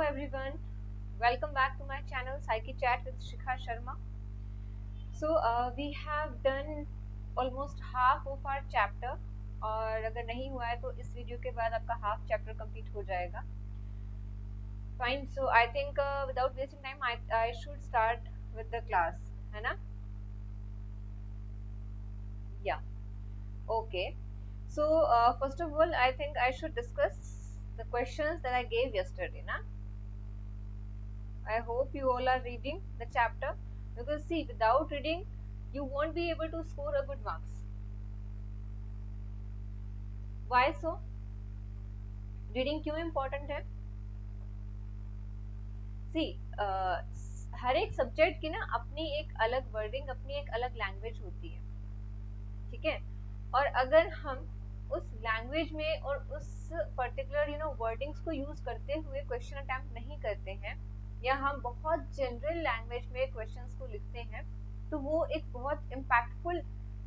everyone, welcome back to my channel Psyche Chat with Shikha Sharma. We have done almost half of our chapter और अगर नहीं हुआ है तो इस वीडियो के बाद आपका हाफ चैप्टर कंप्लीट हो जाएगा. Fine, so I think without wasting time I should start with the class, है ना? Yeah, okay. First of all I think I should discuss the questions that I gave yesterday, na? I hope you all are reading the chapter because see, without reading, you won't be able to score a good marks. Why so? Reading क्यों important है? See, हर एक subject की ना अपनी एक अलग wording, अपनी एक अलग लैंग्वेज होती है, ठीक है? और अगर हम उस लैंग्वेज में और उस पर्टिकुलर वर्डिंग्स को यूज करते हुए क्वेश्चन अटेम्प्ट नहीं करते हैं या हम बहुत जनरल लैंग्वेज में क्वेश्चंस को लिखते हैं तो वो एक बहुत इम्पैक्टफुल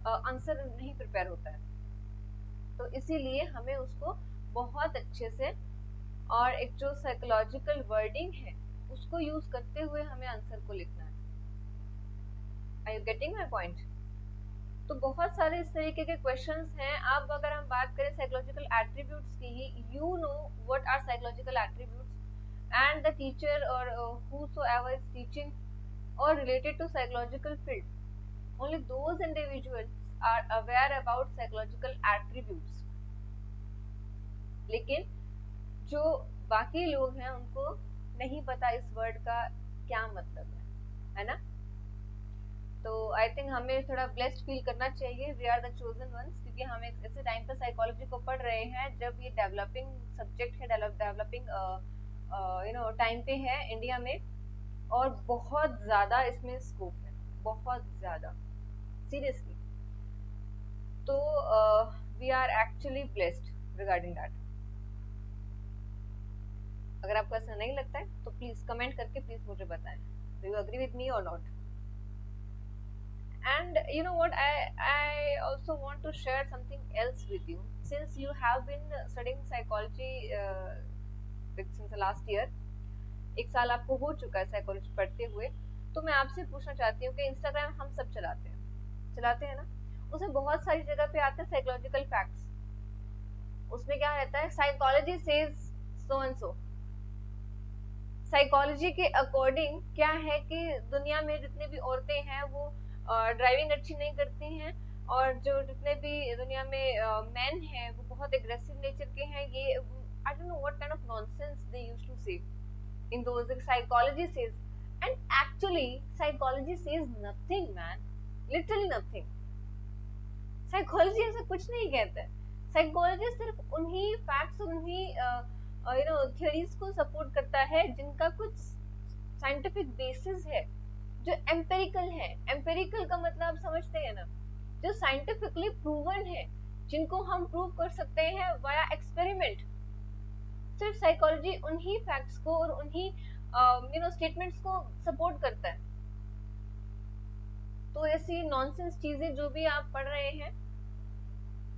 आंसर नहीं प्रिपेयर होता है. तो इसीलिए हमें उसको बहुत अच्छे से और एक जो साइकोलॉजिकल वर्डिंग है उसको यूज करते हुए हमें आंसर को लिखना है. Are you getting my point? तो बहुत सारे इस तरीके के क्वेश्चंस हैं. अब अगर हम बात करें साइकोलॉजिकल एट्रीब्यूट्स की ही, you know what are psychological attributes and the teacher or whosoever is teaching or related to psychological field, only those individuals are aware about psychological attributes. लेकिन जो बाकी लोग हैं उनको नहीं पता इस वर्ड का क्या मतलब है ना? तो आई थिंक हमें थोड़ा ब्लेस्ड फील करना चाहिए. We are the chosen ones, क्योंकि हम एक ऐसे टाइम पर साइकोलॉजी को पढ़ रहे हैं जब ये डेवलपिंग सब्जेक्ट है, डेवलपिंग टाइम पे है इंडिया में और बहुत ज्यादा इसमें स्कोप है, बहुत ज्यादा, सीरियसली. तो we are actually blessed regarding that. अगर आपको ऐसा नहीं लगता है तो प्लीज कमेंट करके प्लीज मुझे बताएं. Do you agree with me और not? And you know what, I also want to share something else with you. Since you have been studying psychology since the last year, एक साल आपको हो चुका है साइकोलॉजी पढ़ते हुए, तो मैं आपसे पूछना चाहती हूँ कि इंस्टाग्राम हम सब चलाते हैं ना? उसमें बहुत सारी जगह पे आते हैं साइकोलॉजिकल फैक्ट्स. उसमें क्या रहता है? Psychology says so and so. Psychology के अकॉर्डिंग क्या है कि दुनिया में जितने भी औरतें हैं वो ड्राइविंग अच्छी नहीं करती हैं और जो जितने भी दुनिया में मेन हैं वो बहुत एग्रेसिव नेचर के हैं. ये I don't know what kind of nonsense they used to say in those days. Psychology says, and actually psychology says nothing, man, literally nothing. Psychology ऐसा कुछ नहीं कहता है. Psychology सिर्फ उन्हीं facts, उन्हीं theories को support करता है जिनका कुछ scientific basis है, जो empirical है. Empirical का मतलब आप समझते हैं ना? जो scientifically proven है, जिनको हम prove कर सकते हैं via experiment. सिर्फ साइकोलॉजी उन्हीं फैक्ट्स को और उन्हीं स्टेटमेंट्स को सपोर्ट करता है. तो ऐसी नॉनसेंस चीजें जो भी आप पढ़ रहे हैं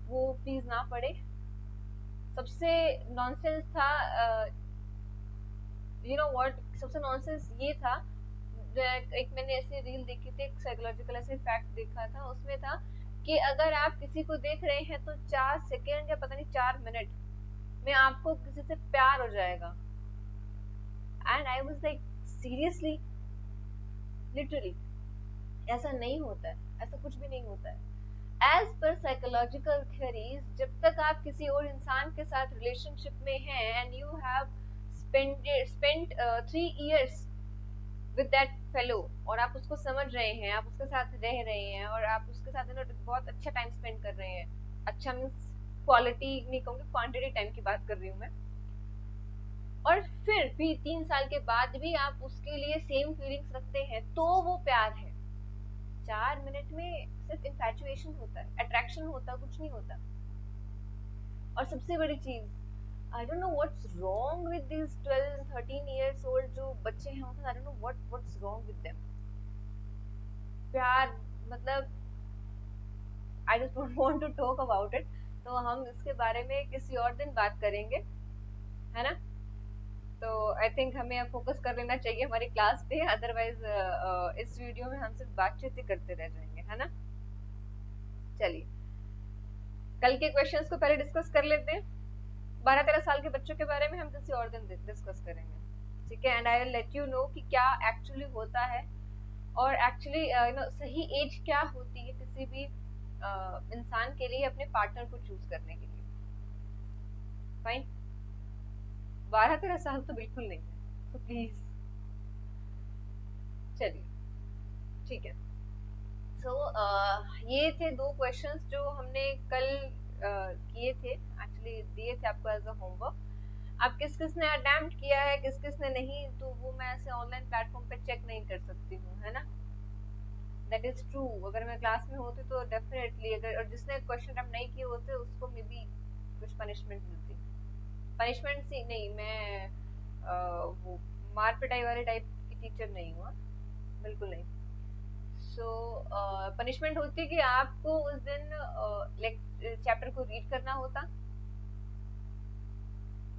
वो प्लीज ना पढ़े. सबसे नॉनसेंस था सबसे नॉनसेंस ये था, एक मैंने ऐसे रील देखी थी, एक साइकोलॉजिकल ऐसे फैक्ट देखा था. उसमें था कि अगर आप किसी को देख रहे हैं तो 4 सेकेंड या पता नहीं 4 मिनट में आपको किसी से प्यार हो जाएगा. And I was like seriously, literally ऐसा नहीं होता है, ऐसा कुछ भी नहीं होता है. एज पर साइकोलॉजिकल थियरीज, जब तक आप किसी और इंसान के साथ रिलेशनशिप में हैं and you have spent 3 years with that fellow और आप उसको समझ रहे हैं, आप उसके साथ रह रहे हैं और आप उसके साथ बहुत अच्छा टाइम स्पेंड कर रहे हैं. अच्छा मीन्स क्वालिटी नहीं कहूँगी, क्वांटिटी टाइम की बात कर रही हूँ मैं. और फिर भी 3 साल के बाद भी आप उसके लिए सेम फीलिंग्स रखते हैं तो वो प्यार है. 4 मिनट में सिर्फ इन्फैचुएशन होता है, अट्रैक्शन होता, कुछ नहीं होता. और सबसे बड़ी चीज, I don't know what's wrong with this 12 13 years old जो बच्चे हैं, I don't know what's wrong with them. प्यार मतलब I just don't want to talk about it. तो हम इसके बारे में किसी और दिन बात करेंगे, है ना? तो आई थिंक हमें अब फोकस कर लेना चाहिए हमारी क्लास पे, अदरवाइज इस वीडियो में हम सिर्फ बातचीत ही करते रह जाएंगे, है ना। चलिए कल के क्वेश्चंस को पहले डिस्कस कर लेते हैं। 12-13 साल के बच्चों के बारे में हम किसी और दिन डिस्कस करेंगे, ठीक है। And I will let you know कि क्या एक्चुअली होता है और एक्चुअली सही एज क्या होती है किसी भी इंसान के लिए अपने पार्टनर को चूज करने के लिए। फाइन, 12-13 साल तो बिल्कुल नहीं है, तो प्लीज चलिए ठीक है। सो ये थे 2 क्वेश्चंस जो हमने कल किए थे, एक्चुअली दिए थे आपको एज अ होमवर्क। अब किस किस ने अटेम्प्ट किया है किस किस ने नहीं, तो वो मैं ऐसे ऑनलाइन प्लेटफॉर्म पे चेक नहीं कर सकती हूँ, है ना। दैट इज ट्रू, अगर मैं क्लास में होती तो डेफिनेटली, अगर और जिसने क्वेश्चन अटेम्प्ट नहीं किए होते उसको मे बी कुछ पनिशमेंट मिलती। पनिशमेंट सी नहीं, मैं वो मार पिटाई वाले टाइप की टीचर नहीं हूँ, बिल्कुल नहीं। सो पनिशमेंट होती कि आपको उस दिन चैप्टर को रीड करना होता,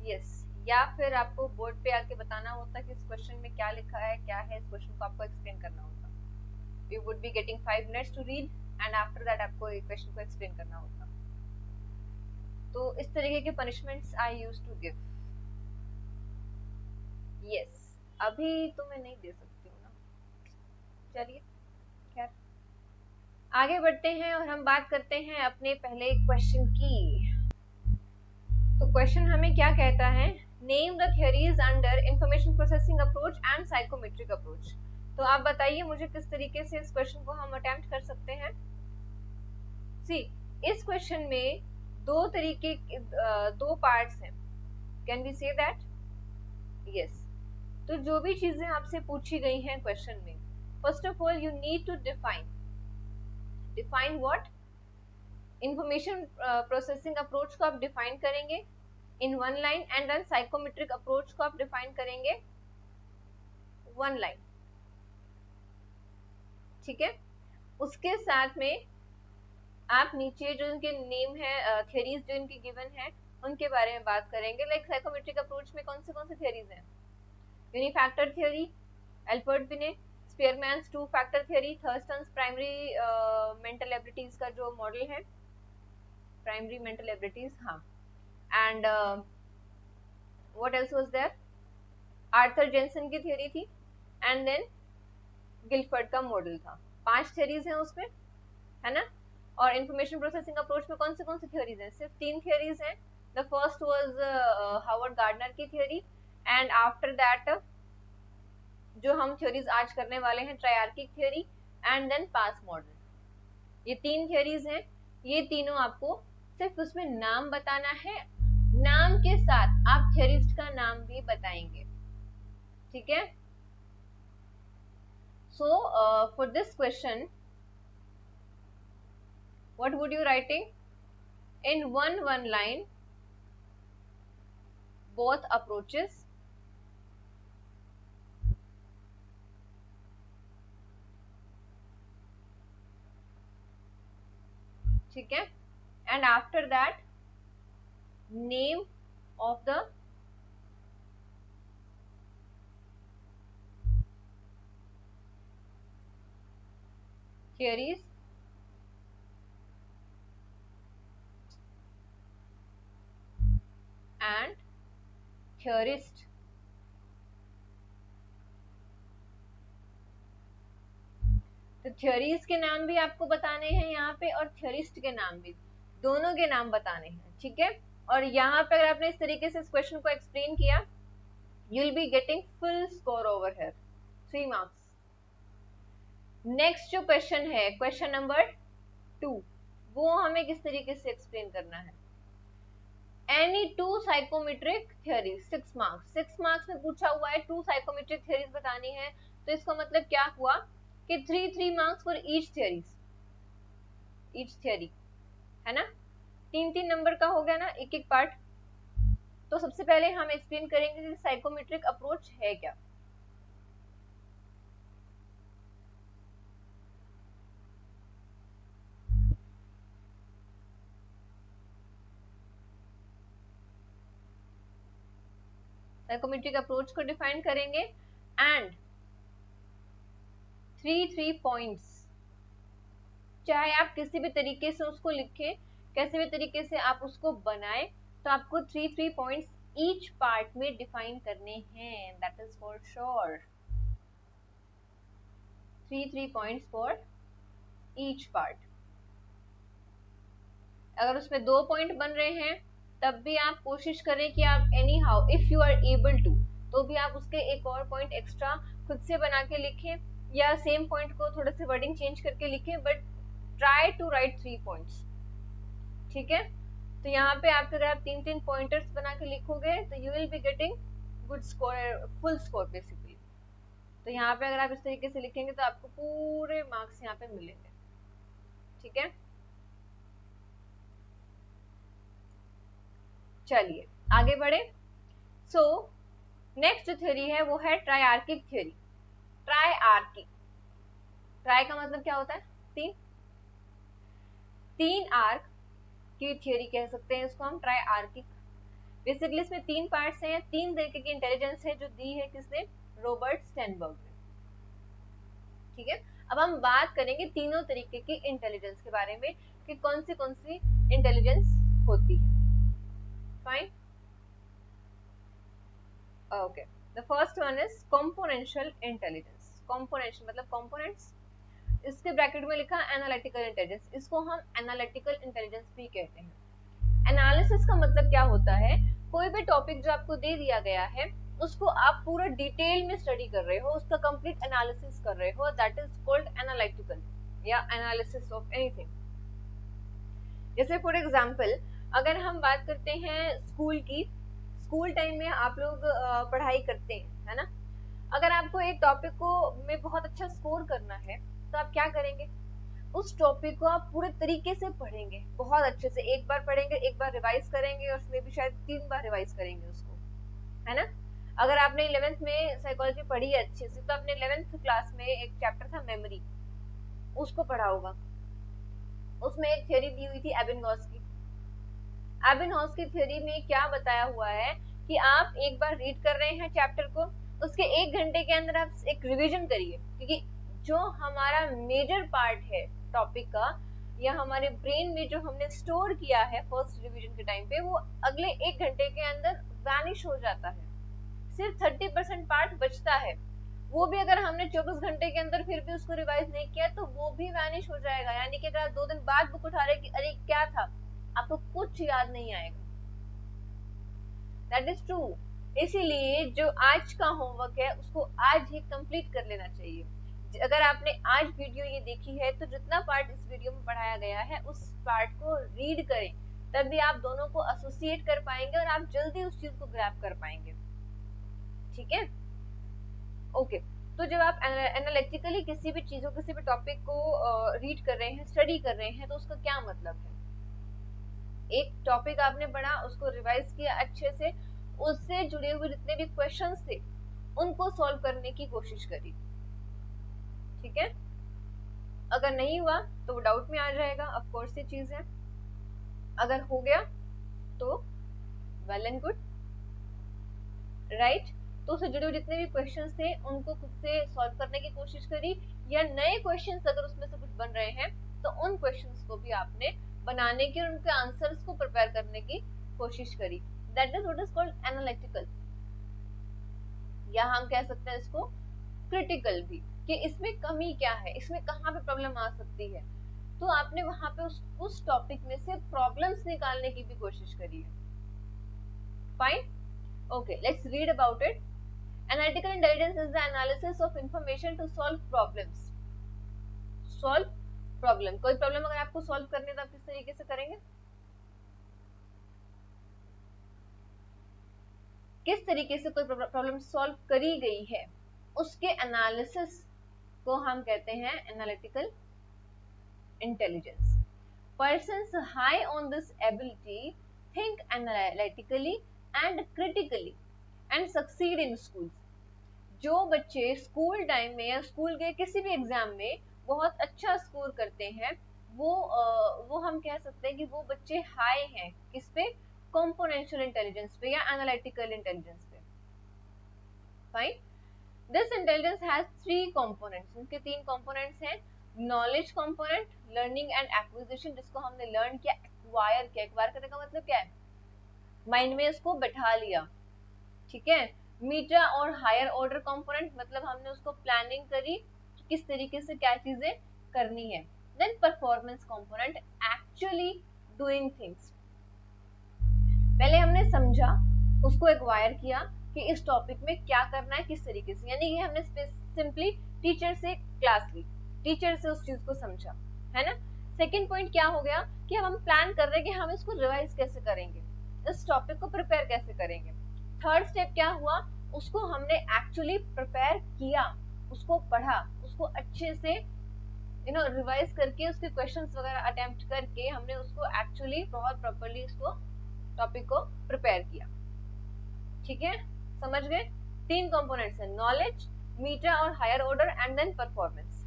यस, या फिर आपको बोर्ड पे आके बताना होता कि इस क्वेश्चन में क्या लिखा है, क्या है, इस क्वेश्चन को आपको एक्सप्लेन करना होता। You would be getting 5 minutes to read and after that आपको एक क्वेश्चन को एक्सप्लेन करना होता। तो इस तरीके के punishments I used to give. Yes, अभी तो मैं नहीं दे सकती हूँ ना। चलिए खैर आगे बढ़ते हैं और हम बात करते हैं अपने पहले क्वेश्चन की। तो क्वेश्चन हमें क्या कहता है, name the theories under information processing approach and psychometric approach. तो आप बताइए मुझे किस तरीके से इस क्वेश्चन को हम अटेम्प्ट कर सकते हैं। सी, इस क्वेश्चन में दो तरीके, 2 पार्ट्स हैं, can we say that, yes. तो जो भी चीजें आपसे पूछी गई हैं क्वेश्चन में, first of all you need to define what, information processing approach को आप डिफाइन करेंगे in 1 line and then psychometric approach को आप डिफाइन करेंगे 1 लाइन, ठीक है। उसके साथ में आप नीचे जो इनके नेम है, थियरीज जो इनकी गिवन है उनके बारे में बात करेंगे। लाइक साइकोमेट्रिक अप्रोच में कौन से थियरीज हैं, यूनिफैक्टर theory, Albert Binet, Spearman's 2 factor theory, Thurstone's primary mental abilities का जो मॉडल है, प्राइमरी मेंटल एबिलिटीज, हाँ। And what else was there, Arthur Jensen की थियरी थी एंड देन गिलफर्ड का मॉडल था। 5 थियरीज हैं उसमें, है ना। और इंफॉर्मेशन प्रोसेसिंग अप्रोच में कौन सी थियरीज हैं, सिर्फ 3 थियरीज हैं। The first was Howard Gardner की थियरी एंड आफ्टर दैट जो हम थ्योरीज आज करने वाले हैं, triarchic theory and then PASS model. ये 3 थ्योरीज हैं, ये तीनों आपको सिर्फ उसमें नाम बताना है, नाम के साथ आप थ्योरिस्ट का नाम भी बताएंगे, ठीक है। So for this question what would you writing in one line both approaches, ठीक है। and after that name of the theories and theorist, तो थ्योरीज के नाम भी आपको बताने हैं यहाँ पे और थ्योरिस्ट के नाम भी, दोनों के नाम बताने हैं, ठीक है। और यहाँ पे अगर आपने इस तरीके से इस क्वेश्चन को एक्सप्लेन किया, you will be getting full score over here, 3 marks. Next जो क्वेश्चन है, क्वेश्चन नंबर 2, वो हमें किस तरीके से एक्सप्लेन करना है। Any 2 psychometric theories, 6 marks. 6 marks में पूछा हुआ है 2 साइकोमेट्रिक थ्योरीज बतानी है, तो इसका मतलब क्या हुआ कि 3 मार्क्स फॉर ईच थ्योरी, है ना। 3 नंबर का हो गया ना एक एक पार्ट। तो सबसे पहले हम एक्सप्लेन करेंगे कि साइकोमेट्रिक अप्रोच है क्या। साइकोमेट्रिक अप्रोच को डिफाइन करेंगे एंड 3 पॉइंट्स, चाहे आप किसी भी तरीके से उसको लिखें, कैसे भी तरीके से आप उसको बनाएं, तो आपको 3 पॉइंट्स ईच पार्ट में डिफाइन करने हैं, that is for sure. 3 points for each part. अगर उसमें 2 पॉइंट बन रहे हैं तब भी आप कोशिश करें कि आप anyhow if you are able to, तो भी आप उसके एक और पॉइंट एक्स्ट्रा खुद से बना के लिखें, या सेम पॉइंट को थोड़ा सा वर्डिंग चेंज करके लिखें, but try to write 3 points. ठीक है, तो यहाँ पे आप अगर आप 3 पॉइंटर्स बना के लिखोगे तो you will be getting good score, full score basically. तो यहाँ पे अगर आप इस तरीके से लिखेंगे तो आपको पूरे मार्क्स यहाँ पे मिलेंगे। ठीक है, चलिए आगे बढ़े। सो नेक्स्ट जो थ्योरी है वो है ट्राइआर्किक थ्योरी। ट्राइआर्किक, ट्राई का मतलब क्या होता है? तीन आर्क की थ्योरी कह सकते हैं इसको हम, ट्राइआर्किक। बेसिकली इसमें 3 पार्ट्स हैं, 3 तरीके की इंटेलिजेंस है जो दी है किसने? रॉबर्ट स्टेनबर्ग ने। ठीक है, अब हम बात करेंगे तीनों तरीके की इंटेलिजेंस के बारे में कि कौन सी इंटेलिजेंस होती है। Fine, okay. The first one is componential intelligence. Componential मतलब कॉम्पोनेंट्स, इसके ब्रैकेट में लिखा एनालिटिकल इंटेलिजेंस, इसको हम एनालिटिकल इंटेलिजेंस भी कहते हैं। एनालिसिस का मतलब क्या होता है? कोई भी टॉपिक जो आपको दे दिया गया है उसको आप पूरा डिटेल में स्टडी कर रहे हो, उसका कंप्लीट एनालिसिस कर रहे हो, दैट इज कॉल्ड एनालिटिकल या एनालिसिस ऑफ एनीथिंग। जैसे फॉर एग्जांपल अगर हम बात करते हैं स्कूल की, स्कूल टाइम में आप लोग पढ़ाई करते हैं, है ना? अगर आपको एक टॉपिक को में बहुत अच्छा स्कोर करना है तो आप क्या करेंगे? उस टॉपिक को आप पूरे तरीके से पढ़ेंगे, बहुत अच्छे से, एक बार पढ़ेंगे, एक बार रिवाइज करेंगे, और उसमें भी शायद 3 बार रिवाइज करेंगे उसको, है ना? अगर आपने 11th में साइकोलॉजी पढ़ी है अच्छे से तो आपने 11th क्लास में एक चैप्टर था मेमोरी, उसको पढ़ा होगा। उसमें एक थ्योरी दी हुई थी एबिंगहॉस की। एबिंगहॉस की थ्योरी में क्या बताया हुआ है कि आप एक बार रीड कर रहे हैं चैप्टर को, उसके 1 घंटे के अंदर आप एक रिवीजन करिए, क्योंकि जो हमारा मेजर पार्ट है टॉपिक का या हमारे ब्रेन में जो हमने स्टोर किया है फर्स्ट रिवीजन के टाइम पे, वो अगले 1 घंटे के अंदर वैनिश हो जाता है। सिर्फ 30% पार्ट बचता है, वो भी अगर हमने 24 घंटे के अंदर फिर भी उसको रिवाइज नहीं किया तो वो भी वैनिश हो जाएगा। यानी कि अगर आप 2 दिन बाद बुक उठा रहे कि अरे क्या था, आपको कुछ याद नहीं आएगा। That is true. इसीलिए जो आज का होमवर्क है उसको आज ही कंप्लीट कर लेना चाहिए। अगर आपने आज वीडियो ये देखी है तो जितना पार्ट इस वीडियो में पढ़ाया गया है उस पार्ट को रीड करें, तभी आप दोनों को एसोसिएट कर पाएंगे और आप जल्दी उस चीज को ग्रैब कर पाएंगे। ठीक है, ओके। तो जब आप एनालिटिकली किसी भी चीज को, किसी भी टॉपिक को रीड कर रहे हैं, स्टडी कर रहे हैं, तो उसका क्या मतलब है? एक टॉपिक आपने पढ़ा, उसको रिवाइज किया अच्छे से, उससे जुड़े हुए जितने भी क्वेश्चंस थे उनको सॉल्व करने की कोशिश करी। ठीक है, अगर नहीं हुआ तो वो डाउट में आ जाएगा, ऑफ कोर्स ये चीज है। अगर हो गया तो वेल एंड गुड, राइट? तो उससे जुड़े हुए जितने भी क्वेश्चंस थे उनको खुद से सॉल्व करने की कोशिश करी, या नए क्वेश्चंस अगर उसमें से कुछ बन रहे हैं तो उन क्वेश्चंस को भी आपने बनाने की और उनके आंसर्स को प्रिपेयर करने की कोशिश करी। That is what is called analytical, या हम कह सकते हैं इसको क्रिटिकल भी, कि इसमें कमी क्या है, इसमें कहाँ पे प्रॉब्लम आ सकती है। तो आपने वहां पे उस टॉपिक में से प्रॉब्लम्स निकालने की भी कोशिश करी है। Fine, okay, let's read about it. Analytical intelligence is the analysis of information to solve problems. Solve problem, कोई प्रॉब्लम अगर आपको सॉल्व करनी है तो आप किस तरीके से करेंगे? किस तरीके से कोई प्रॉब्लम सॉल्व करी गई है उसके एनालिसिस को हम कहते हैं analytical intelligence. Persons high on this ability think analytically and critically and succeed in schools. जो बच्चे स्कूल टाइम में या स्कूल के किसी भी एग्जाम में बहुत अच्छा स्कोर करते हैं, वो हम कह सकते हैं कि वो बच्चे हाई हैं किस पे? कॉम्पोनेंशियल इंटेलिजेंस पे या एनालिटिकल इंटेलिजेंस पे। Fine. This intelligence has 3 components, इनके 3 कंपोनेंट्स हैं। Knowledge component, learning and acquisition, जिसको हमने लर्न किया, एक्वायर किया। एक्वायर करने का मतलब क्या है, माइंड में इसको बैठा लिया, ठीक है। मीटा और हायर ऑर्डर कंपोनेंट, मतलब हमने उसको प्लानिंग करी किस तरीके से क्या चीजें करनी है। Then performance component, actually doing things, पहले हमने समझा, उसको एक्वायर किया कि इस टॉपिक में क्या करना है, किस तरीके से, यानी कि हमने सिंपली टीचर से क्लास ली, टीचर से उस चीज को समझा, है ना। सेकंड पॉइंट क्या हो गया कि हम प्लान कर रहे हैं कि हम इसको रिवाइज कैसे करेंगे, इस टॉपिक को प्रिपेयर कैसे करेंगे। थर्ड स्टेप क्या हुआ, उसको हमने एक्चुअली प्रिपेयर किया, उसको पढ़ा, उसको अच्छे से रिवाइज करके उसके क्वेश्चंस वगैरह अटेम्प्ट करके हमने उसको एक्चुअली बहुत प्रॉपर्ली उसको टॉपिक को प्रिपेयर किया, ठीक है। समझ गए, 3 कंपोनेंट्स हैं, नॉलेज, मीटा और higher order, and then performance.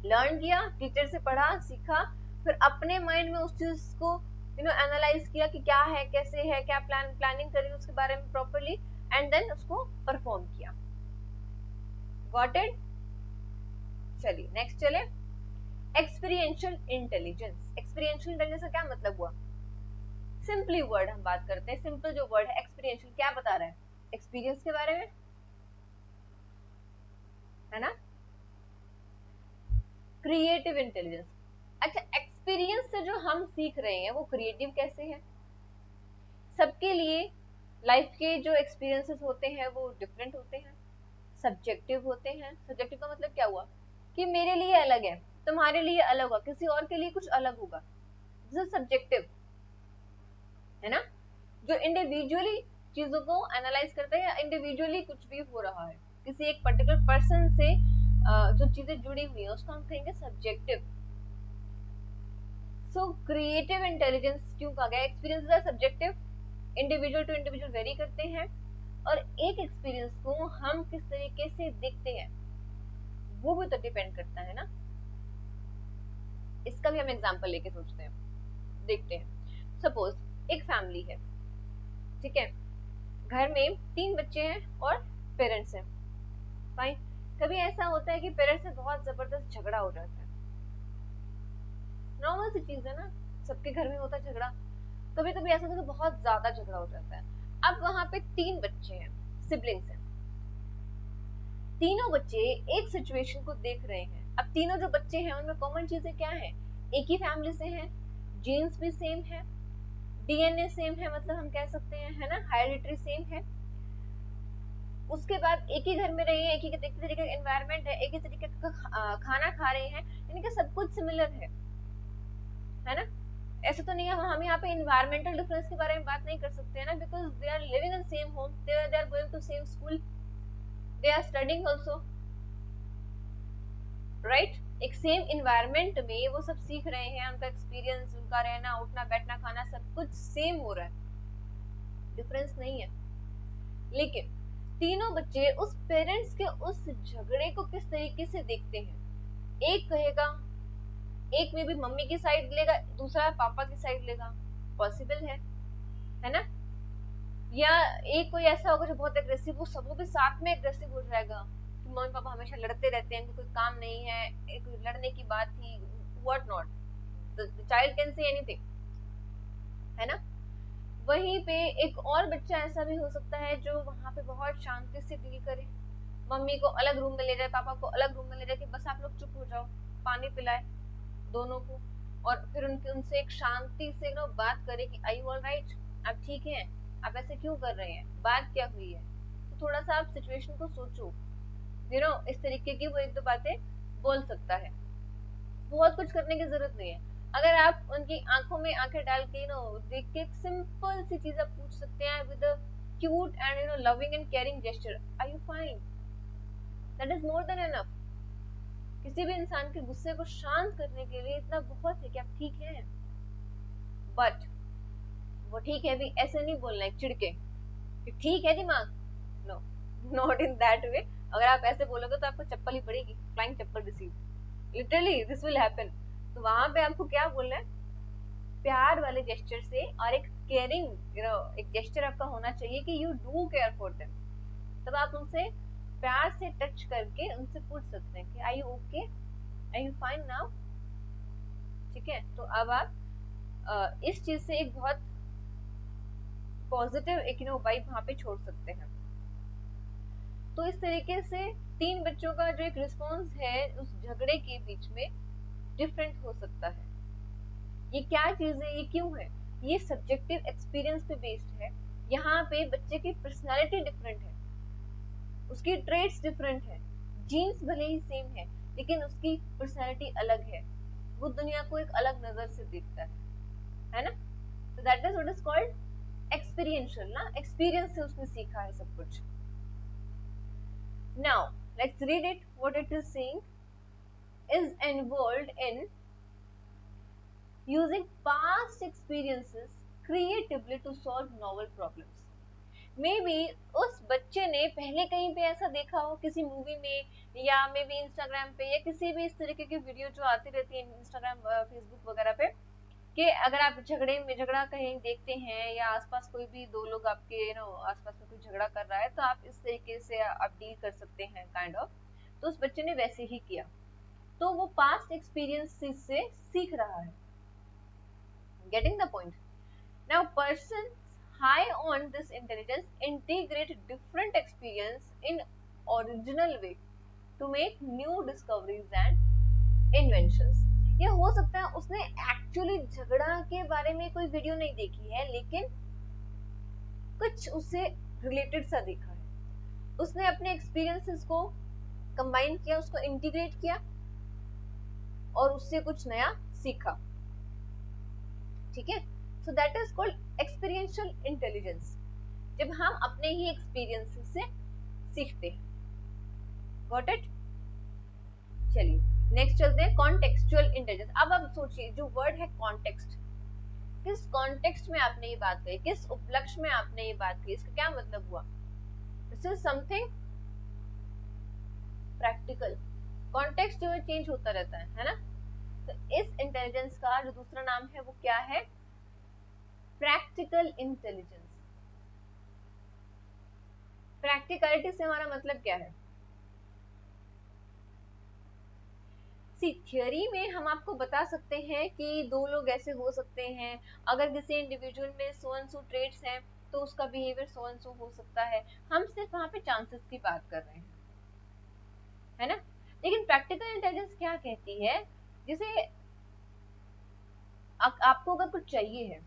Learn किया, टीचर से पढ़ा, सीखा, फिर अपने माइंड में उस चीज को एनालाइज किया कि क्या है, कैसे है, क्या प्लानिंग करी उसके बारे में प्रॉपर्ली, एंड देन उसको परफॉर्म किया। Got it. चलिए नेक्स्ट चले, एक्सपीरियंशियल इंटेलिजेंस। एक्सपीरियंशियल इंटेलिजेंस का क्या मतलब हुआ, सिंपली वर्ड हम बात करते हैं, सिंपल जो वर्ड है एक्सपीरियंशियल, क्या बता रहा है, एक्सपीरियंस के बारे में, है ना। क्रिएटिव इंटेलिजेंस, अच्छा एक्सपीरियंस से जो हम सीख रहे हैं वो क्रिएटिव कैसे है। सबके लिए लाइफ के जो एक्सपीरियंसेस होते हैं वो डिफरेंट होते हैं, सब्जेक्टिव होते हैं। सब्जेक्टिव का मतलब क्या हुआ कि मेरे लिए अलग है, तुम्हारे लिए अलग होगा, किसी और के लिए कुछ अलग होगा, दिस इज सब्जेक्टिव, है ना। जो इंडिविजुअली चीजों को एनालाइज करता है, या इंडिविजुअली कुछ भी हो रहा है, किसी एक पर्टिकुलर पर्सन से जो चीजें जुड़ी हुई है उसको हम कहेंगे सब्जेक्टिव। सो क्रिएटिव इंटेलिजेंस क्यों कहा गया, experience is subjective, individual to individual vary करते हैं, और एक एक्सपीरियंस को हम किस तरीके से देखते हैं वो भी तो डिपेंड करता है ना। इसका भी हम एग्जांपल लेके सोचते हैं, देखते हैं। सपोज एक फैमिली है, ठीक है, घर में 3 बच्चे हैं और पेरेंट्स हैं, फाइन। कभी ऐसा होता है कि पेरेंट्स से बहुत जबरदस्त झगड़ा हो जाता है, नॉर्मल सी चीज है ना, सबके घर में होता है झगड़ा। कभी कभी ऐसा होता है कि बहुत ज्यादा झगड़ा हो जाता है। अब वहां पे 3 बच्चे हैं, सिबलिंग्स हैं, तीनों बच्चे एक सिचुएशन को देख रहे हैं। अब तीनों जो बच्चे हैं उनमें कॉमन चीजें क्या है, एक ही फैमिली से हैं, जीन्स भी सेम है, डीएनए सेम है, मतलब हम कह सकते हैं, है ना, हेरिडिटरी सेम है। उसके बाद एक ही घर में रहे हैं, एक ही तरीके का एनवायरनमेंट है, एक ही तरीके का खाना खा रहे हैं, यानी कि सब कुछ सिमिलर है ना। ऐसा तो नहीं है, हम यहाँ पे इन्वायरमेंटल डिफरेंस के बारे में बात नहीं कर सकते हैं ना, because they are living in same home, they are going to same school, they are studying also, right. एक सेम इन्वायरमेंट में वो सब सीख रहे हैं, उनका एक्सपीरियंस, उनका रहना उठना बैठना खाना सब कुछ सेम हो रहा है, डिफरेंस नहीं है। लेकिन तीनों बच्चे उस पेरेंट्स के उस झगड़े को किस तरीके से देखते हैं, एक कहेगा, एक में भी मम्मी की साइड लेगा, दूसरा पापा की साइड लेगा, पॉसिबल है ना। या एक कोई ऐसा होगा जो बहुत एग्रेसिव, वो सबों के साथ में एग्रेसिव हो जाएगा कि मम्मी पापा हमेशा लड़ते रहते हैं, कोई काम नहीं है, एक लड़ने की बात थी, what not, the child can say anything, है ना। वहीं पे एक और बच्चा ऐसा भी हो सकता है जो वहां पे बहुत शांति से डील करे, मम्मी को अलग रूम में ले जाए, पापा को अलग रूम में ले जाए कि बस आप लोग चुप हो जाओ, पानी पिलाए दोनों को, और फिर उनसे एक शांति से बात करे कि आई ऑल राइट, आप ठीक हैं, आप ऐसे क्यों कर रहे हैं, बात क्या हुई है। तो थोड़ा सा आप सिचुएशन को सोचो, इस तरीके की वो 1-2 बातें बोल सकता है, बहुत कुछ करने की जरूरत नहीं है। अगर आप उनकी आंखों में आंखें डाल के देख के एक सिंपल सी चीज आप पूछ सकते हैं with a cute and loving and caring gesture, are you fine, that is more than enough. किसी भी इंसान के गुस्से को शांत करने के लिए इतना बहुत है कि आप ठीक हैं। बट वो ठीक है भी ऐसे नहीं बोलना है चिढ़के कि ठीक है दिमाग, no, not in that way. अगर आप ऐसे बोलोगे तो आपको चप्पल ही पड़ेगी, फ्लाइंग चप्पल receive, literally this will happen. तो वहां पे आपको क्या बोलना है, प्यार वाले जेस्चर से, और एक केयरिंग एक जेस्चर आपका होना चाहिए कि you do care for them, तब आप उनसे प्यार से टच करके उनसे पूछ सकते हैं कि I you okay, I you fine now. ठीक है, तो अब आप इस चीज से एक बहुत पॉजिटिव एक वाइब वहां पे छोड़ सकते हैं। तो इस तरीके से 3 बच्चों का जो एक रिस्पॉन्स है उस झगड़े के बीच में डिफरेंट हो सकता है। ये क्या चीज है, ये क्यों है, ये सब्जेक्टिव एक्सपीरियंस पे बेस्ड है। यहाँ पे बच्चे की पर्सनालिटी डिफरेंट है, उसकी ट्रेट्स डिफरेंट है, जीन्स भले ही सेम है लेकिन उसकी पर्सनालिटी अलग है, वो दुनिया को एक अलग नजर से देखता है ना। तो that is what is called experiential ना, एक्सपीरियंस से उसने सीखा है सब कुछ। Now let's read it, what it is saying is involved in using past experiences creatively to solve novel problems. May be उस बच्चे ने पहले कहीं पे ऐसा देखा हो किसी मूवी में या मे बी इंस्टाग्राम पे या किसी भी इस तरीके की वीडियो जो आती रहती है इंस्टाग्राम फेसबुक वगैरह पे, कि अगर आप झगड़ा कहीं देखते हैं या आसपास कोई भी दो लोग आपके आसपास में कोई झगड़ा कर रहा है तो आप इस तरीके से आप डील कर सकते हैं काइंड ऑफ। तो उस बच्चे ने वैसे ही किया, तो वो पास्ट एक्सपीरियंसेस से सीख रहा है। Getting the point. Now person high on this intelligence integrate different experience in original way to make new discoveries and inventions. ये हो सकता है उसने एक्चुअली झगड़ा के बारे में कोई वीडियो नहीं देखी है लेकिन कुछ उससे रिलेटेड सा देखा है, उसने अपने एक्सपीरियंसेस को कंबाइन किया, उसको इंटीग्रेट किया और उससे कुछ नया सीखा। ठीक है, so that is called experiential intelligence, जब हम अपने ही एक्सपीरियंसेस से सीखते हैं। Got it. चलिए नेक्स्ट चलते हैं कॉन्टेक्सचुअल इंटेलिजेंस। अब आप सोचिए जो वर्ड है कॉन्टेक्स्ट, किस कॉन्टेक्स्ट में आपने ये बात कही, किस उपलक्ष्य में आपने ये बात कही, इसका क्या मतलब हुआ? This is something practical. Context जो है चेंज होता रहता है ना। तो इस इंटेलिजेंस का जो दूसरा नाम है वो क्या है? Practical intelligence. प्रैक्टिकलिटी से हमारा मतलब क्या है? सी थियोरी में हम आपको बता सकते हैं कि दो लोग ऐसे हो सकते हैं, अगर किसी इंडिविजुअल में सो एंड सो ट्रेट्स हैं तो उसका बिहेवियर सो एंड सो हो सकता है। हम सिर्फ वहां पे चांसेस की बात कर रहे हैं, है ना। लेकिन प्रैक्टिकल इंटेलिजेंस क्या कहती है, जैसे आपको अगर कुछ चाहिए है,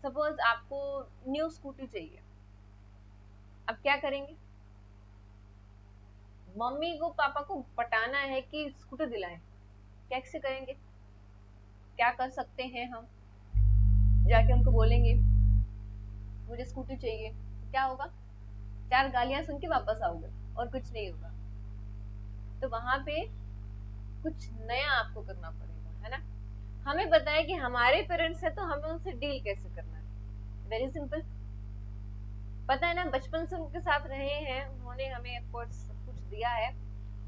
सपोज आपको न्यू स्कूटी चाहिए, अब क्या करेंगे? मम्मी को पापा को पटाना है कि स्कूटर दिलाएं, कैसे करेंगे? क्या कर सकते हैं हम? जाके उनको बोलेंगे मुझे स्कूटी चाहिए, क्या होगा? 4 गालियां सुन के वापस आओगे और कुछ नहीं होगा। तो वहां पे कुछ नया आपको करना पड़ेगा, है ना। हमें पता है कि हमारे पेरेंट्स है तो हमें उनसे डील कैसे करना है, वेरी सिंपल। पता है ना, बचपन से उनके साथ रहे हैं, उन्होंने हमें एफर्ट्स सब कुछ दिया है,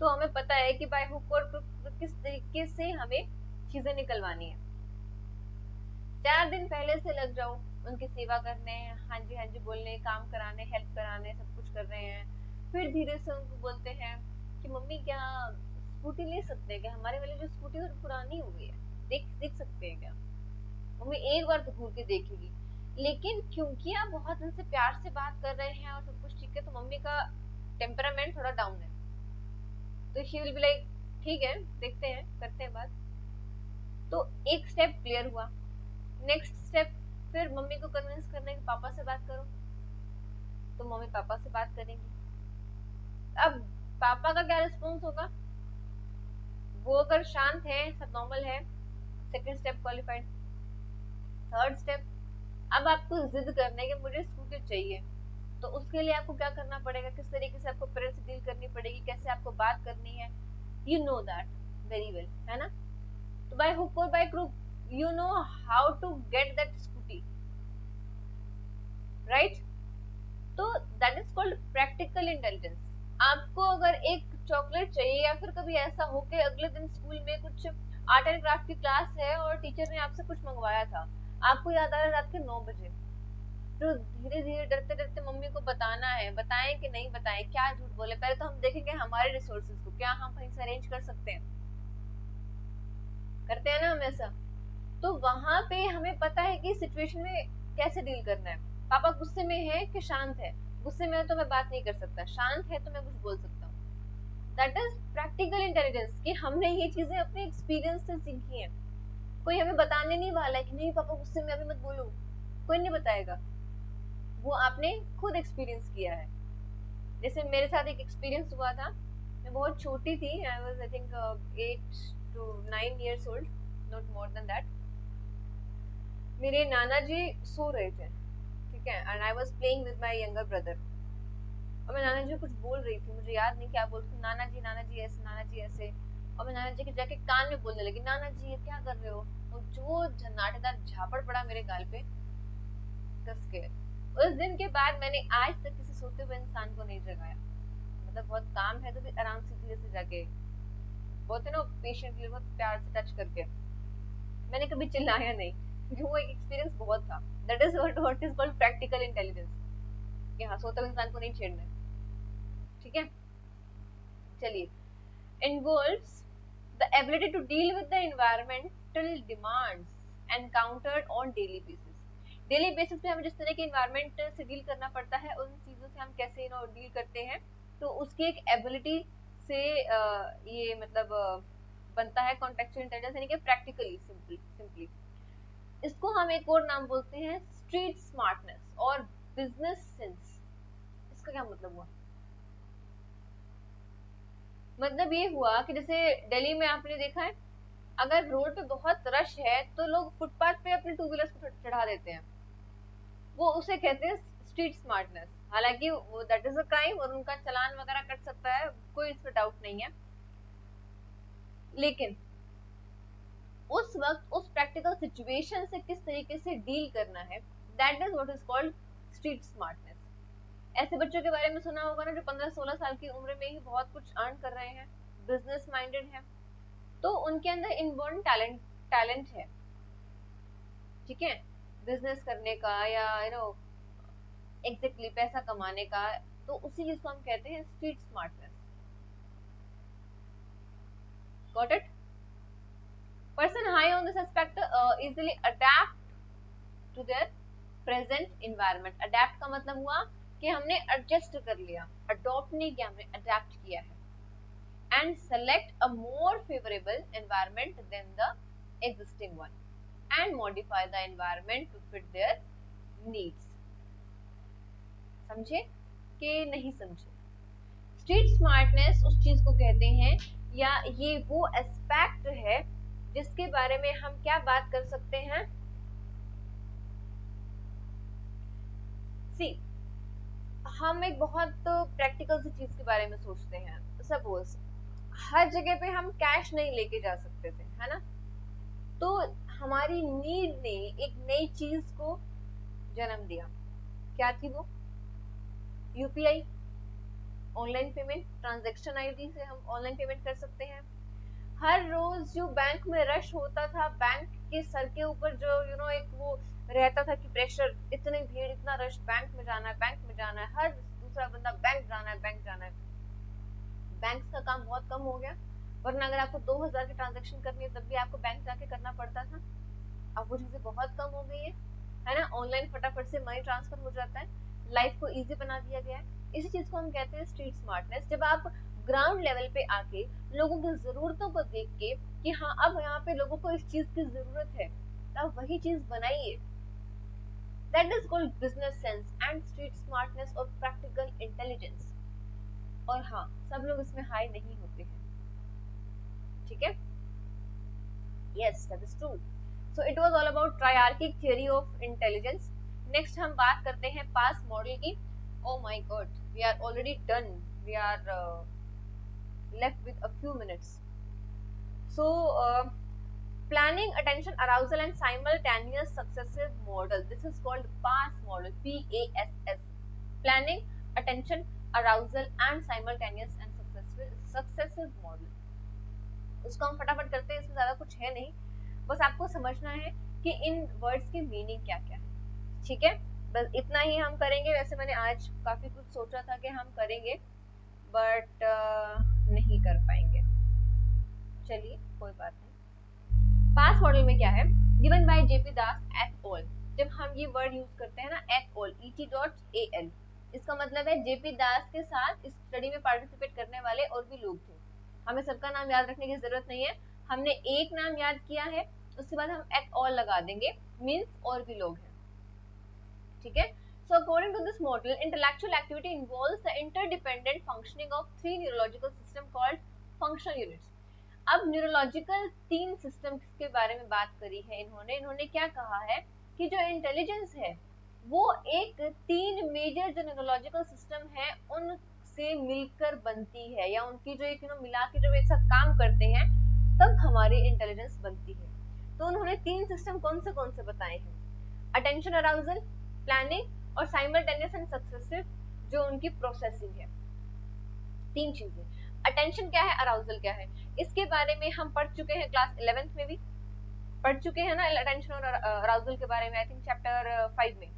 तो हमें पता है कि बाय हुक और क्रुक किस तरीके से हमें चीजें निकलवानी है। 4 दिन पहले से लग जाओ उनकी सेवा करने, हाँ जी बोलने, काम कराने, हेल्प कराने, सब कुछ कर रहे हैं। फिर धीरे से उनको बोलते हैं कि मम्मी क्या स्कूटी ले सकते हैं क्या, हमारे वाली जो स्कूटी है पुरानी हो गई है, देख देख सकते हैं क्या? मम्मी एक बार तो घूर के देखेगी, लेकिन क्योंकि आप बहुत उनसे प्यार से बात कर रहे हैं और सब कुछ ठीक है, तो मम्मी का टेम्परामेंट थोड़ा डाउन है, तो शी विल बी लाइक ठीक है देखते हैं करते हैं बात। तो एक स्टेप क्लियर हुआ। नेक्स्ट स्टेप, फिर मम्मी को कन्विंस करने के पापा से बात करो, तो मम्मी पापा से बात करेंगी। अब पापा का क्या रिस्पॉन्स होगा? वो अगर शांत है, सब नॉर्मल है, second step qualified. Third step, अब आपको जिद करने के मुझे स्कूटी चाहिए, तो उसके लिए आपको क्या करना पड़ेगा, किस तरीके से आपको पेरेंट्स से डील करनी पड़ेगी, कैसे आपको बात करनी है, you know that very well, है ना। तो बाय हुक और by crook you know how to get that scooty, right. तो that is called practical intelligence. आपको अगर एक चॉकलेट चाहिए या फिर कभी ऐसा हो कि अगले दिन स्कूल में कुछ आर्ट एंड क्राफ्ट की क्लास है और टीचर ने आपसे कुछ मंगवाया था, आपको याद आ रहा है रात के 9 बजे, तो धीरे धीरे डरते डरते मम्मी को बताना है, बताएं कि नहीं बताएं, क्या झूठ बोले, पहले तो हम देखेंगे हमारे रिसोर्सेज को, क्या हम कहीं से अरेंज कर सकते हैं, करते हैं ना हम ऐसा। तो वहां पे हमें पता है कि सिचुएशन में कैसे डील करना है। पापा गुस्से में है कि शांत है, गुस्से में है तो मैं बात नहीं कर सकता, शांत है तो मैं कुछ बोल सकता हूँ। दैट इज प्रैक्टिकल इंटेलिजेंस, कि हमने ये चीजें अपने एक्सपीरियंस से सीखी हैं। कोई हमें बताने नहीं वाला है कि नहीं पापा गुस्से में अभी मत बोलो, कोई नहीं बताएगा, वो आपने खुद एक्सपीरियंस किया है। जैसे मेरे साथ एक एक्सपीरियंस हुआ था, मैं बहुत छोटी थी, I was I think 8 to 9 years old, not more than that. मेरे नाना जी सो रहे थे, ठीक है, and I was playing with my younger brother, और मैं नाना जी को कुछ बोल रही थी, मुझे याद नहीं क्या बोल रही थी, नाना जी ऐसे, नाना जी ऐसे, और मैं नाना जी के जाके कान में बोलने लगी, नाना जी ये क्या कर रहे हो, और जो झन्नाटेदार झापड़ पड़ा मेरे गाल पे कस के। उस दिन के बाद मैंने आज तक किसी सोते हुए इंसान को नहीं जगाया, मतलब बहुत काम है तो भी आराम से धीरे से जाके, बहुत है ना, पेशेंटली बहुत प्यार से टच करके, मैंने कभी चिल्लाया नहीं, क्योंकि वो एक एक्सपीरियंस बहुत था। That is what is called practical intelligence, कि हाँ सोते हुए इंसान को नहीं छेड़ना है, ठीक है। चलिए, involves the ability to deal with the environmental demands encountered on daily basis। Daily basis पे हमें जिस तरह के इन्वायरमेंट से डील करना पड़ता है, उन चीजों से हम कैसे डील करते हैं, तो उसकी एक एबिलिटी से ये मतलब बनता है कॉन्टेक्चुअल इंटेलिजेंस, यानी कि प्रैक्टिकली, सिंपली इसको हम एक और नाम बोलते हैं स्ट्रीट स्मार्टनेस और बिजनेस सेंस। इसका क्या मतलब हुआ? मतलब ये हुआ कि जैसे दिल्ली में आपने देखा है, अगर रोड पे बहुत रश है तो लोग फुटपाथ पे अपने टू व्हीलर्स को चढ़ा देते हैं, वो उसे कहते हैं स्ट्रीट स्मार्टनेस। हालांकि वो दैट इज अ क्राइम और उनका चालान वगैरह कट सकता है, कोई इस पर डाउट नहीं है, लेकिन उस वक्त उस प्रैक्टिकल सिचुएशन से किस तरीके से डील करना है, that is what is called street smartness. ऐसे बच्चों के बारे में सुना होगा ना, जो 15-16 साल की उम्र में ही बहुत कुछ अर्न कर रहे हैं, बिजनेस माइंडेड है, तो उनके अंदर इनबॉर्न टैलेंट है, ठीक है, बिजनेस करने का या एग्जैक्टली पैसा कमाने का। तो उसी चीज को हम कहते हैं street smartness. Got it? Person high on this aspect easily adapt to their present environment. Adapt का मतलब हुआ कि हमने एडजस्ट कर लिया, अडॉप्ट नहीं किया, हमने अडेप्ट किया है। And select a more favourable environment than the existing one and modify the environment to fit their needs. समझे कि नहीं समझे? स्ट्रीट स्मार्टनेस उस चीज को कहते हैं, या ये वो एस्पेक्ट है जिसके बारे में हम क्या बात कर सकते हैं। सी, हम एक बहुत प्रैक्टिकल सी चीज के बारे में सोचते हैं। सपोज हर जगह पे हम कैश नहीं लेके जा सकते थे, है ना, तो हमारी नीड ने एक नई चीज को जन्म दिया। क्या थी वो? UPI, online payment, transaction ID से हम ऑनलाइन पेमेंट कर सकते हैं। हर रोज जो बैंक में रश होता था, बैंक के सर के ऊपर जो एक वो रहता था कि प्रेशर, इतनी भीड़, इतना रश, बैंक में जाना है, बैंक में जाना है, हर दूसरा बंदा बैंक जाना है, बैंक जाना है। बैंक का काम बहुत कम हो गया, वरना अगर आपको 2000 की ट्रांजेक्शन करनी है तब भी आपको बैंक जाके करना पड़ता था। अब वो चीजें बहुत कम हो गई है ना, ऑनलाइन फटाफट से मनी ट्रांसफर हो जाता है, लाइफ को इजी बना दिया गया है। इसी चीज को हम कहते हैं स्ट्रीट स्मार्टनेस। जब आप ग्राउंड लेवल पे आके लोगों की जरूरतों को देख के कि हाँ अब यहाँ पे लोगों को इस चीज की जरूरत है, तब वही चीज बनाइए। That is called business sense and street smartness और प्रैक्टिकल इंटेलिजेंस। और हाँ, सब लोग इसमें हाई नहीं होते हैं, ठीक है। Yes, that is true. So it was all about triarchic theory of intelligence. Next हम बात करते हैं पास मॉडल की। Oh my god, we are already done, we are left with a few minutes. So, planning, attention, arousal, and simultaneous successive model. This is called PASS model. PASS. Planning, attention, arousal, and simultaneous and successive model. उसको हम फटाफट करते हैं, इसमें ज्यादा कुछ है नहीं, बस आपको समझना है कि इन वर्ड्स के मीनिंग क्या क्या है, ठीक है। बस इतना ही हम करेंगे। वैसे मैंने आज काफी कुछ सोचा था कि हम करेंगे, बट नहीं कर पाएंगे। चलिए कोई बात नहीं। पास मॉडल में क्या है, given by JP Das at all. जब हम ये वर्ड यूज करते हैं ना, एट ऑल, et.al, इसका मतलब है जेपी दास के साथ इस स्टडी में पार्टिसिपेट करने वाले और भी लोग थे। हमें सबका नाम याद रखने की जरूरत नहीं है, हमने एक नाम याद किया है, उसके बाद हम एट ऑल लगा देंगे, मीन्स और भी लोग हैं। ठीक है। So according to this model, intellectual activity involves the interdependent functioning of three neurological system called functional units. अब न्यूरोलॉजिकल 3 सिस्टम्स के बारे में बात करी है इन्होंने क्या कहा है कि जो इंटेलिजेंस है वो एक 3 मेजर जो न्यूरोलॉजिकल सिस्टम है उनसे मिलकर बनती है, या उनकी जो एक मिला के जब एक साथ काम करते हैं तब हमारी इंटेलिजेंस बनती है। तो उन्होंने 3 सिस्टम कौन से बताए हैं, अटेंशन, अराउजल, प्लानिंग और साइमल्टेनियस एंड सक्सेसिव जो उनकी प्रोसेसिंग है। 3 चीजें, अटेंशन क्या है, अराउजल क्या है, इसके बारे में हम पढ़ चुके हैं, क्लास 11th में भी पढ़ चुके हैं ना अटेंशन और अराउजल के बारे में, आई थिंक चैप्टर 5 में।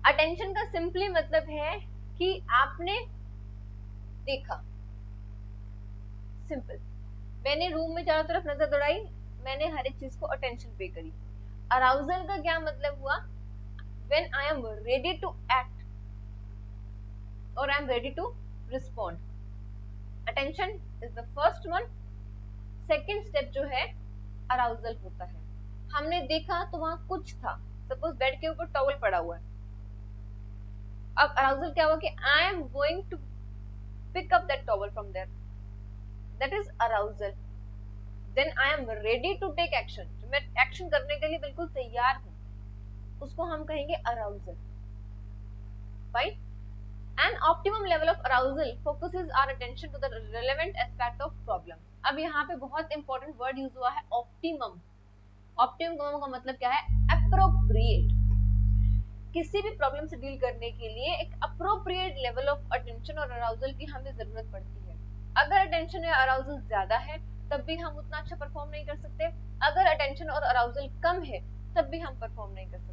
अटेंशन का सिंपली मतलब है कि आपने देखा, सिंपल, मैंने रूम में चारों तरफ नजर दौड़ाई, मैंने हर एक चीज को अटेंशन पे करी। अराउजल का क्या मतलब हुआ, when I am ready to act or I am ready to respond. Attention is the first one. Second step जो है arousal होता है, हमने देखा तो वहां कुछ था, सपोज बेड के ऊपर टॉवल पड़ा हुआ है, अब arousal क्या हुआ कि I am going to pick up that towel from there, that is arousal. Then I am ready to take action, मैं एक्शन करने के लिए बिल्कुल तैयार हूं, उसको हम कहेंगे arousal. Fine. An optimum level of arousal focuses our attention to the relevant aspect of problem. अब यहाँ पे बहुत इंपॉर्टेंट वर्ड यूज हुआ है ऑप्टिमम। ऑप्टिमम का मतलब क्या है, अप्रोप्रिएट। किसी भी प्रॉब्लम से डील करने के लिए एक अप्रोप्रिएट लेवल ऑफ अटेंशन और अराउजल की हमें जरूरत पड़ती है। अगर अटेंशन या अराउजल ज्यादा है तब भी हम उतना अच्छा परफॉर्म नहीं कर सकते, अगर अटेंशन और अराउजल कम है तब भी हम परफॉर्म नहीं कर सकते।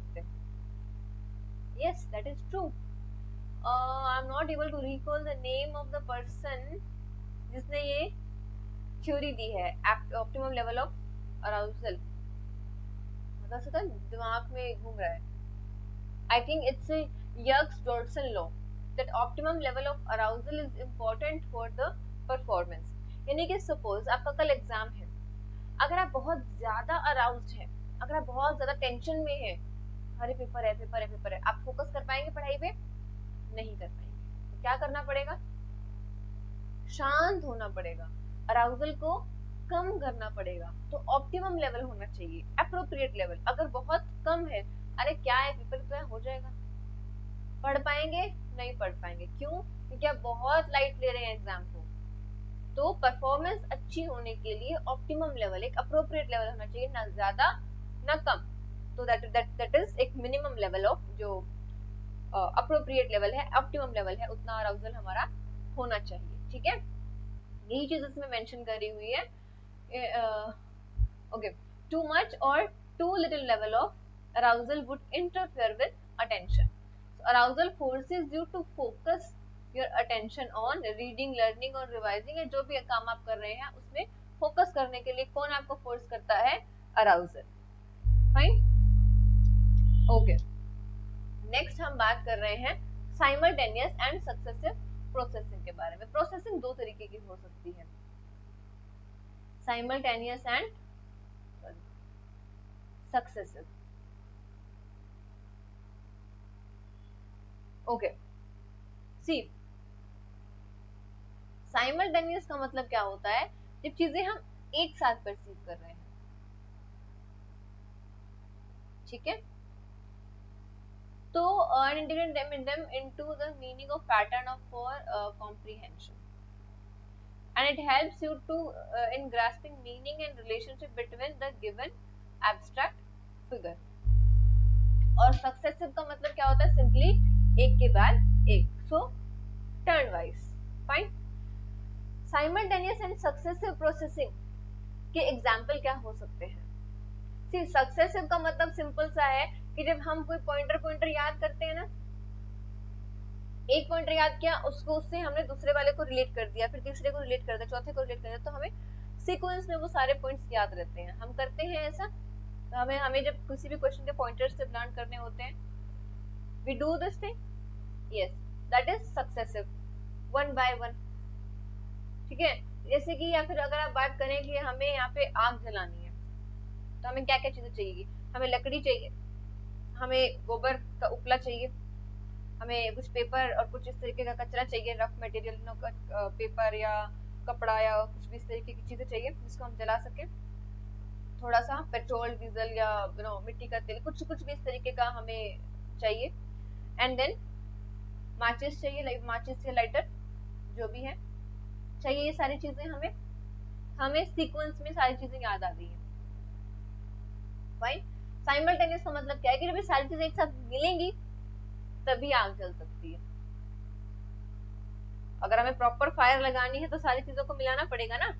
Yes, that is true. I'm not able to recall the name of the person जिसने ये थ्योरी दी है ऑप्टिमम लेवल ऑफ अराउजल, मतलब तो दिमाग में घूम रहा है। I think it's a Yerkes-Dodson law that optimum level of arousal is important for the performance. यानी कि सपोज आपका कल एग्जाम है, अगर आप बहुत ज्यादा अराउज्ड हैं, अगर आप बहुत ज्यादा टेंशन में हैं, अरे पेपर है, आप फोकस कर पाएंगे पढ़ाई पे? नहीं कर पाएंगे। तो क्या करना पड़ेगा, शांत होना पड़ेगा, अराउजल को कम करना पड़ेगा। तो ऑप्टिमम लेवल होना चाहिए, एप्रोप्रिएट लेवल। अगर बहुत कम है, अरे क्या है पेपर तो है, हो जाएगा, पढ़ पाएंगे? नहीं पढ़ पाएंगे। क्यों? क्योंकि आप बहुत लाइट ले रहे हैं एग्जाम को। तो परफॉर्मेंस अच्छी होने के लिए ऑप्टिमम लेवल, एक अप्रोप्रिएट लेवल होना चाहिए, ना ज्यादा ना कम। तो दैट इज एक मिनिमम लेवल ऑफ जो अप्रोप्रिएट लेवल है, ऑप्टिमम लेवल है, उतना अराउजल हमारा होना चाहिए। ठीक है, यही चीज इसमें मेंशन करी हुई है। ओके, टू मच और too little level of arousal would interfere with attention. Arousal forces you to focus your attention on reading, learning और रिवाइजिंग, या जो भी काम आप कर रहे हैं उसमें फोकस करने के लिए कौन आपको फोर्स करता है, अराउजल। Fine, okay. नेक्स्ट हम बात कर रहे हैं साइमल्टेनियस एंड सक्सेसिव प्रोसेसिंग के बारे में। प्रोसेसिंग दो तरीके की हो सकती है, simultaneous and successive. Okay, see, simultaneous का मतलब क्या होता है, जब चीजें हम एक साथ परसीव कर रहे हैं। ठीक है, तो and integrate them into the meaning of pattern of for comprehension, and it helps you to in grasping meaning and relationship between the given abstract figure. और सक्सेसिव का मतलब क्या होता है, सिंपली एक के बाद एक, सो turn wise. Fine, simultaneous and successive processing के एग्जांपल क्या हो सकते हैं? सी, सक्सेसिव का मतलब सिंपल सा है कि जब हम कोई पॉइंटर याद करते हैं ना, एक पॉइंटर याद किया, उसको उससे हमने दूसरे वाले को रिलेट कर दिया, फिर तीसरे को रिलेट कर दिया, चौथे को रिलेट कर दिया, तो हमें सीक्वेंस में वो सारे पॉइंट्स याद रहते हैं। हम करते हैं ऐसा, तो हमें जब किसी भी क्वेश्चन के पॉइंटर्स से लर्न करने होते हैं, we do this thing, yes, that is successive, one by one. ठीक है, जैसे कि या फिर अगर आप बात करें कि हमें यहाँ पे आग जलानी है, तो हमें क्या क्या चीजें चाहिए, हमें लकड़ी चाहिए, हमें गोबर का उपला चाहिए, हमें कुछ पेपर और कुछ इस तरीके का कचरा चाहिए, रफ मटेरियल पेपर या कपड़ा या कुछ भी इस तरीके की चीजें चाहिए जिसको हम जला सके, थोड़ा सा पेट्रोल डीजल या मिट्टी का तेल, कुछ कुछ भी इस तरीके का हमें चाहिए। एंड देन माचिस चाहिए, माचिस या लाइटर जो भी है चाहिए, ये सारी चीजें हमें सीक्वेंस में सारी चीजें याद आ गई है। फाइन। साइमल्टेनियस का मतलब क्या है कि जब ये सारी चीजें एक साथ मिलेंगी तभी आग जल सकती है। अगर हमें प्रॉपर फायर लगानी है तो सारी चीजों को मिलाना पड़ेगा ना।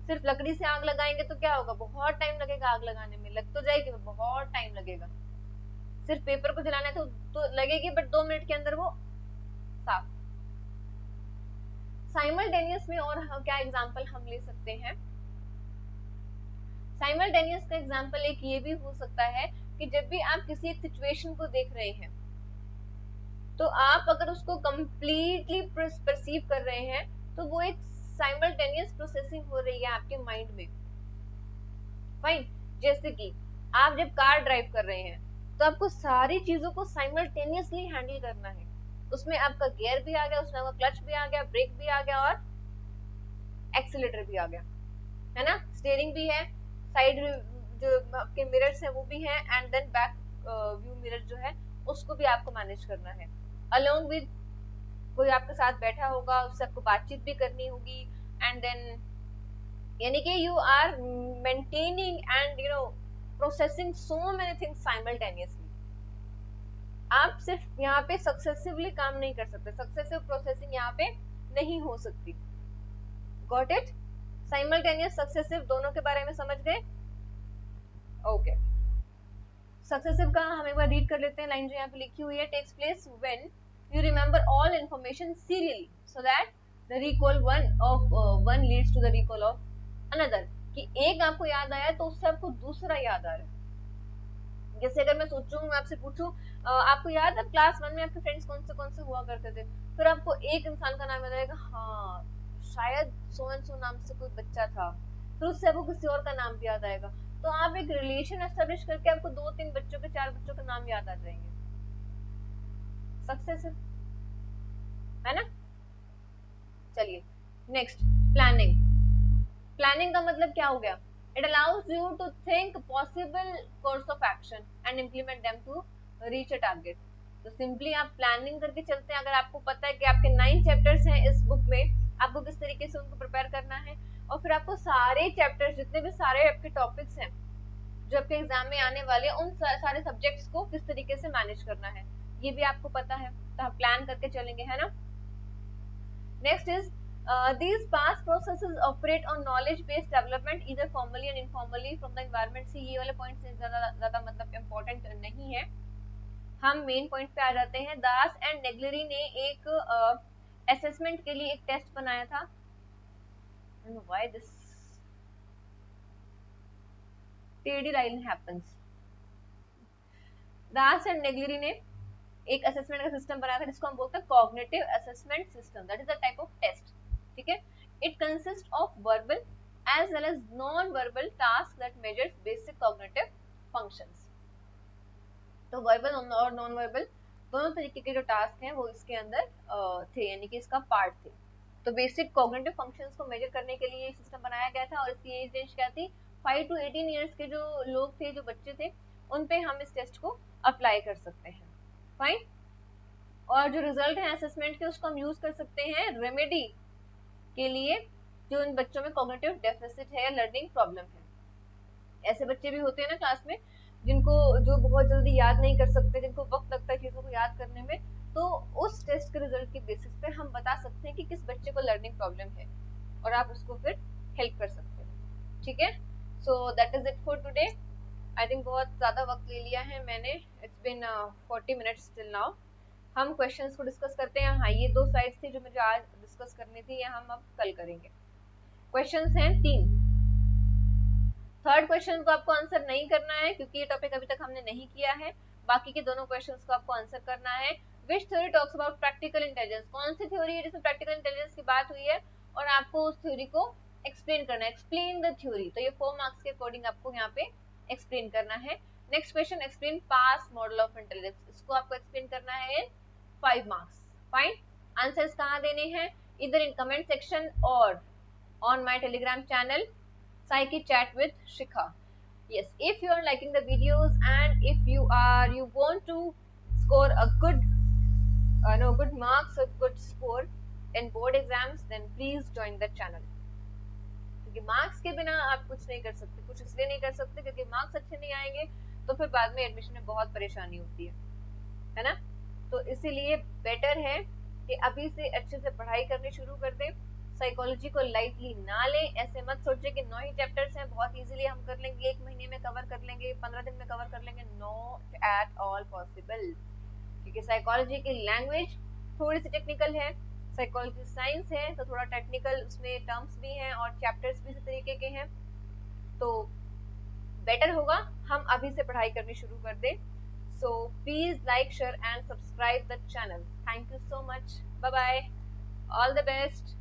सिर्फ लकड़ी से आग लगाएंगे तो क्या होगा, बहुत टाइम लगेगा आग लगाने में, लग तो जाएगी बहुत टाइम लगेगा। सिर्फ पेपर को जलाना है तो लगेगी, बट 2 मिनट के अंदर वो साफ। साइमल्टेनियस में और क्या एग्जांपल हम ले सकते हैं, साइमल्टेनियस का एग्जांपल एक ये भी हो सकता है कि जब भी आप किसी एक सिचुएशन को देख रहे हैं, तो आप अगर उसको कंप्लीटली परसीव कर रहे हैं, तो वो एक साइमल्टेनियस प्रोसेसिंग हो रही है आपके माइंड में। फाइन। जैसे कि आप जब कार ड्राइव कर रहे हैं, तो आपको सारी चीजों को साइमल्टेनियसली हैंडल करना है। उसमें आपका गियर भी आ गया, उसमें आपका क्लच भी आ गया, ब्रेक भी आ गया और एक्सीलेटर भी आ गया, है ना, स्टीयरिंग भी है, साइड जो आपके मिरर्स है वो भी है, and then back view mirror जो है उसको भी आपको मैनेज करना है। अलोंग विद कोई आपके साथ बैठा होगा, उससे आपको बातचीत भी करनी होगी, एंड देन यानी कि you are maintaining and processing so many things simultaneously. आप सिर्फ यहाँ पे सक्सेसिवली काम नहीं कर सकते, सक्सेसिव प्रोसेसिंग यहाँ पे नहीं हो सकती। Got it? साइमल्टेनियस सक्सेसिव दोनों के बारे में समझ गए? ओके। सक्सेसिव का हम एक बार रीड कर लेते हैं, लाइन जो यहाँ पे लिखी हुई है, takes place when you remember all information serially so that the recall one leads to the recall of another, कि एक आपको याद आया तो उससे आपको दूसरा याद आ रहा है। जैसे अगर मैं सोचूं, मैं आपसे पूछूं, आपको याद है क्लास 1 में आपके फ्रेंड्स कौन से हुआ करते थे, फिर आपको एक इंसान का नाम याद आएगा, हाँ शायद सो एंड सो नाम से कोई बच्चा था, फिर उससे आपको किसी और का नाम भी याद आएगा, तो आप एक रिलेशन एस्टेब्लिश करके आपको 2-3 बच्चों के 4 बच्चों के नाम याद आ जाएंगे। सक्सेसिव है ना। चलिए नेक्स्ट, प्लानिंग। प्लानिंग का मतलब क्या हो गया, it allows you to think possible course of action and implement them to reach a target. तो सिंपली आप प्लानिंग करके चलते हैं। अगर आपको पता है कि आपके 9 चैप्टर्स हैं इस बुक में, आपको किस तरीके से उनको प्रिपेयर करना है, और फिर आपको सारे चैप्टर्स, जितने भी सारे आपके टॉपिक्स हैं जो आपके एग्जाम में आने वाले, उन सारे सब्जेक्ट्स को किस तरीके से मैनेज करना है, ये भी आपको पता है, तो आप प्लान करके चलेंगे, है ना। Next is these past processes operate on knowledge based development either formally and informally from the environment। से ये वाले पॉइंट से ज्यादा मतलब इम्पोर्टेंट नहीं है, हम मेन पॉइंट पे आ जाते हैं। दास एंड नेग्लेरी ने एक असेसमेंट के लिए एक टेस्ट बनाया था। why this TD line happens। Das and Naglieri ने एक असेसमेंट का सिस्टम बनाया था जिसको हम बोलते हैं cognitive assessment system, that is a type of test. ठीक है, it consist of verbal as well as non-verbal tasks that measures basic cognitive functions। तो वर्बल और नॉन वर्बल दोनों तरीके के जो टास्क हैं वो इसके अंदर थे, यानी कि इसका पार्ट थे। तो बेसिक कॉग्निटिव फंक्शंस को मेजर करने के लिए ये सिस्टम बनाया गया था, और इसकी एज रेंज क्या थी, 5 to 18 ईयर्स के जो लोग थे, जो बच्चे थे, उन पे हम इस टेस्ट को अप्लाई कर सकते हैं। फाइन। और जो रिजल्ट है असेसमेंट के, उसको हम यूज कर सकते हैं रेमेडी के लिए, जो इन बच्चों में कॉग्निटिव डेफिसिट है या लर्निंग प्रॉब्लम है। ऐसे बच्चे भी होते हैं ना क्लास में जो बहुत जल्दी याद नहीं कर सकते, जिनको वक्त लगता है चीजों को याद करने में, तो उस टेस्ट के रिजल्ट के बेसिस पे हम बता सकते हैं कि किस बच्चे को लर्निंग प्रॉब्लम है, और आप उसको फिर हेल्प कर सकते हैं। ठीक है, so that is it for today. I think बहुत ज़्यादा वक्त ले लिया है मैंने, it's been 40 minutes till now. हम क्वेश्चंस को डिस्कस करते हैं। हाँ, ये 2 स्लाइड्स थी जो मुझे आज डिस्कस करनी थी, ये हम अब कल करेंगे। क्वेश्चंस हैं 3। थर्ड क्वेश्चन को आपको आंसर नहीं करना है क्योंकि ये टॉपिक अभी तक हमने नहीं किया है। बाकी के दोनों क्वेश्चंस को आपको आंसर करना है। विच theory talks about practical intelligence, कौन सी थ्योरी है जिसमें प्रैक्टिकल इंटेलिजेंस की बात हुई है और आपको उस थ्योरी को एक्सप्लेन करना है। एक्सप्लेन द थ्योरी, तो ये 4 मार्क्स के अकॉर्डिंग आपको यहाँ पे एक्सप्लेन करना है। Next question, explain past model of intelligence, इसको आपको एक्सप्लेन करना है 5 मार्क्स। फाइन। आंसर्स कहाँ देने हैं? इधर इन कमेंट सेक्शन और on my telegram channel Psyche Chat with Shikha. Yes, if you are liking the videos and if you want to score a good marks or good score in board exams, then please join the channel. क्योंकि marks के बिना आप कुछ नहीं कर सकते। कुछ इसलिए नहीं कर सकते क्योंकि मार्क्स अच्छे नहीं आएंगे तो फिर बाद में एडमिशन में बहुत परेशानी होती है ना। तो इसीलिए बेटर है कि अभी से अच्छे से पढ़ाई करनी शुरू कर दें। साइकोलॉजी को लाइटली ना लें। ऐसे मत सोचे कि 9 ही चैप्टर्स हैं, बहुत इजीली हम कर लेंगे, 1 महीने में कवर कर लेंगे, 15 दिन में कवर कर लेंगे। नॉट एट ऑल पॉसिबल, क्योंकि साइकोलॉजी की लैंग्वेज थोड़ी सी टेक्निकल है, साइकोलॉजी साइंस है तो थोड़ा टेक्निकल उसमें टर्म्स भी हैं और चैप्टर्स भी इसी तरीके के हैं। तो बेटर होगा हम अभी से पढ़ाई करनी शुरू कर दें। So please like, share and subscribe the channel. Thank you so much. Bye bye. All the best.